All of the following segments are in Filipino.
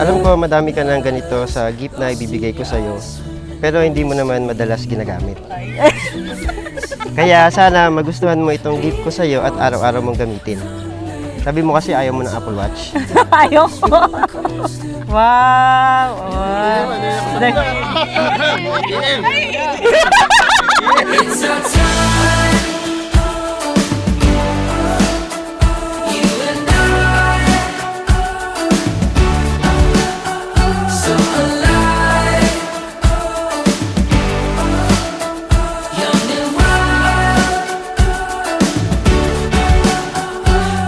Alam ko madami ka ng ganito sa gift na ibibigay ko sa'yo, pero hindi mo naman madalas ginagamit. Kaya sana magustuhan mo itong gift ko sa'yo at araw-araw mong gamitin. Sabi mo kasi ayaw mo ng Apple Watch. Ayoko. Wow. It's our time. You and I, so alive, young and wild.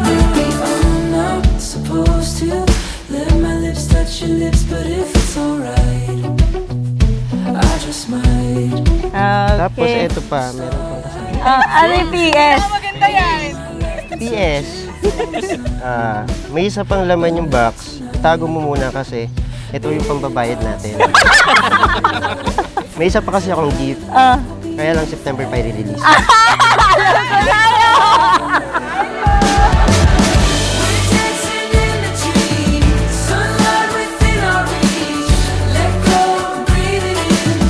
Maybe I'm not supposed to let my lips touch your lips, but if it's alright, I just might. Tapos Okay. eto pa, meron pang kasama. Ano yung PS? Maganda yan. PS. May isa pang laman yung box. Tago mo muna kasi ito yung pambabayad natin. May isa pa kasi akong gift. Kaya lang September pa i-release. We're dancing in the dream, sunlight within our reach. Let go, breathe it in,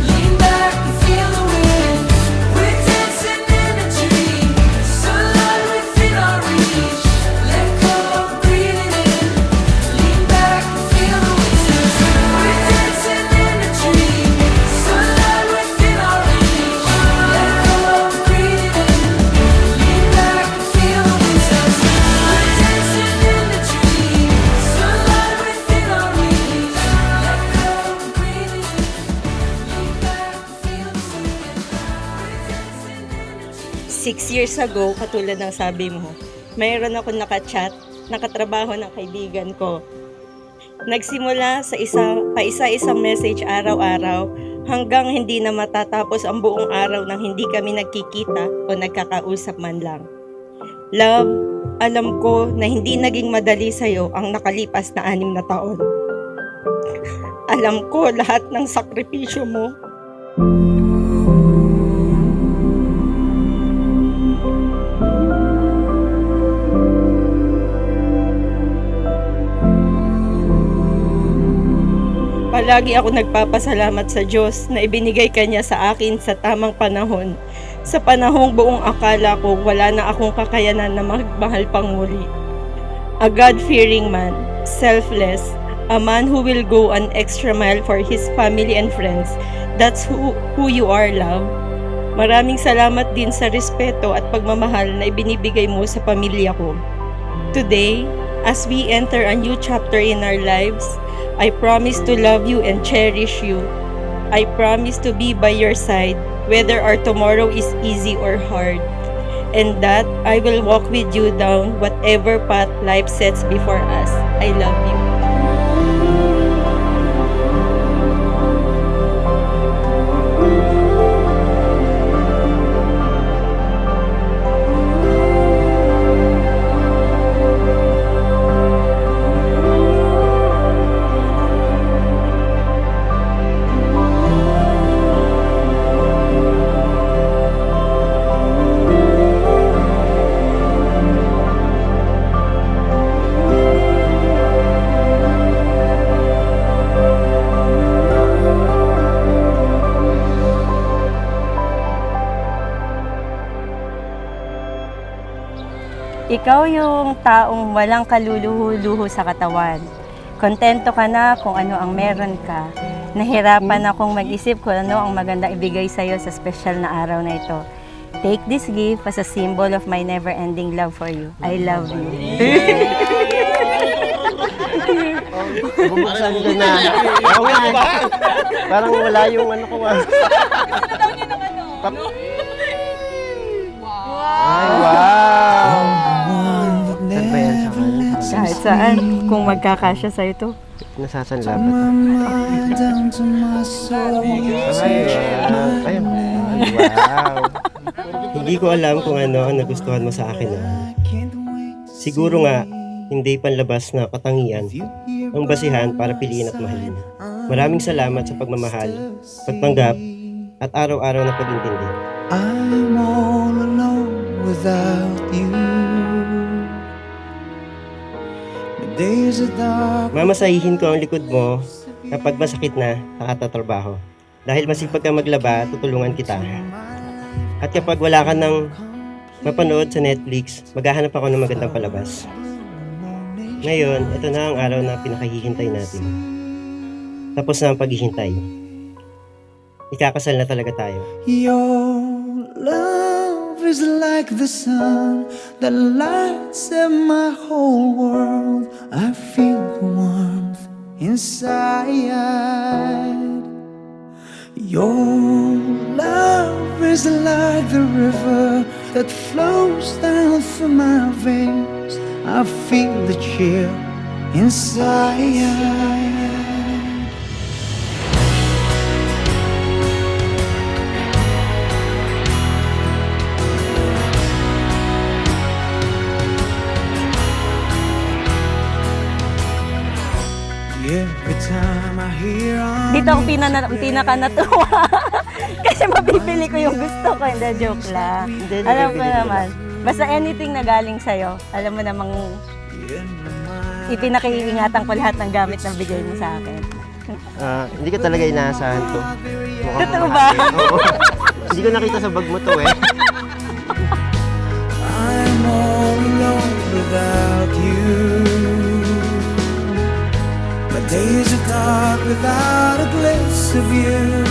lean back and feel the wind. We're dancing in the dream, sunlight within our reach. Let go, breathe it in, lean back and feel the wind. We're dancing in the dream, sunlight within our reach. Let go, breathe it in, lean back and feel the wind. We're dancing in the dream, sunlight within our reach. Let go, breathe it in, lean back and feel the wind. We're dancing in the dream. 6 years ago, katulad ng sabi mo, mayroon ako nakachat, nakatrabaho ng kaibigan ko. Nagsimula sa isa-isang message araw-araw hanggang hindi na matatapos ang buong araw nang hindi kami nagkikita o nagkakausap man lang. Love, alam ko na hindi naging madali sa'yo ang nakalipas na 6 na taon. Alam ko lahat ng sakripisyo mo. Palagi ako nagpapasalamat sa Diyos na ibinigay Kanya sa akin sa tamang panahon. Sa panahong buong akala ko wala na akong kakayanan na magmahal pang muli. A God-fearing man, selfless, a man who will go an extra mile for his family and friends. That's who you are, love. Maraming salamat din sa respeto at pagmamahal na ibinibigay mo sa pamilya ko. Today, as we enter a new chapter in our lives, I promise to love you and cherish you. I promise to be by your side, whether our tomorrow is easy or hard. And that I will walk with you down whatever path life sets before us. I love you. Ikaw yung taong walang kaluluho-luho sa katawan. Kontento ka na kung ano ang meron ka. Nahirapan akong mag-isip kung ano ang maganda ibigay sa'yo sa special na araw na ito. Take this gift as a symbol of my never-ending love for you. I love you. Bubuksan ko na. Parang wala yung ano ko ah. Ay, wow! Saan ba yan sa kanan? Kahit saan, kung magkakasya sa ito. Nasasanla ba ito? Ay, wow! Hindi ko alam kung ano ang nagustuhan mo sa akin. Siguro nga, hindi panlabas na katangian ang basihan para piliin at mahalin. Maraming salamat sa pagmamahal, pagtanggap, at araw-araw na pag-intindi. I'm all alone without you. days are dark. Mamasahihin ko ang likod mo kapag masakit na nakatatrabaho. Dahil masipag ka maglaba, tutulungan kita. At kapag wala ka ng mapanood sa Netflix, maghahanap ako ng magandang palabas. Ngayon, ito na ang araw na pinakahihintay natin. Tapos na ang paghihintay. Ikakasal na talaga tayo. Your love is like the sun that lights up my whole world. I feel the warmth inside. Your love is like the river that flows down through my veins. I feel the chill inside. Every time I hear Dito ako pinaka natuwa. Kasi mabibili ko yung gusto ko. Hindi, joke lang. Alam ko naman. Basta anything na galing sa'yo, alam mo namang ipinakiingatan ko lahat ng gamit na bigay mo sa akin. Hindi ko talaga inaasahan to. Totoo ba? Oo. Hindi ko nakita sa bag mo to eh. I'm all alone without you. My days are dark without a glimpse of you.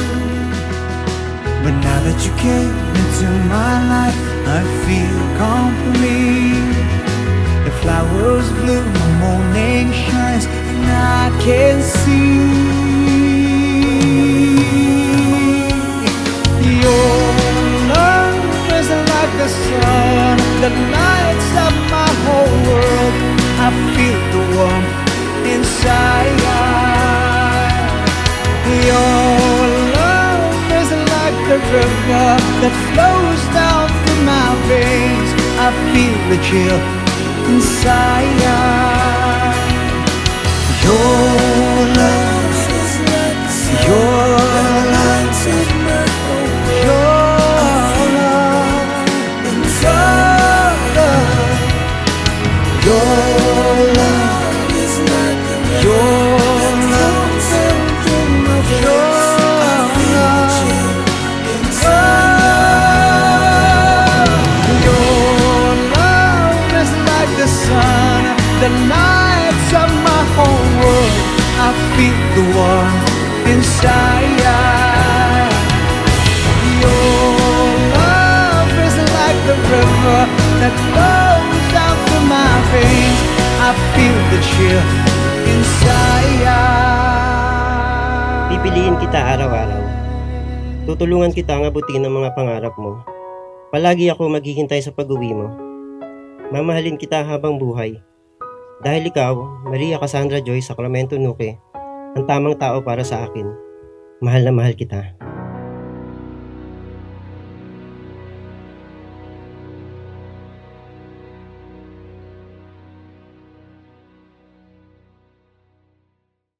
But now that you came into my life, I feel complete. The flowers bloom, the morning shines, and I can see your love is like the sun that lights up my whole world. I feel the warmth inside. Your love is like the river that flows down through my veins. I feel the chill inside. Your love is like the sun. Your love is my whole world. Your love inside. Your love is like the river. Your love is your love inside. Your love is like the sun that lights up my whole world. I feel the warmth inside. Your love is like the river that flows down through my veins. I feel the chill inside. Pipiliin kita araw-araw. Tutulungan kita ang abutin ng mga pangarap mo. Palagi ako maghihintay sa pag-uwi mo. Mamahalin kita habang buhay. Dahil ikaw, Maria Cassandra Joy Sacramento Nuque, ang tamang tao para sa akin. Mahal na mahal kita.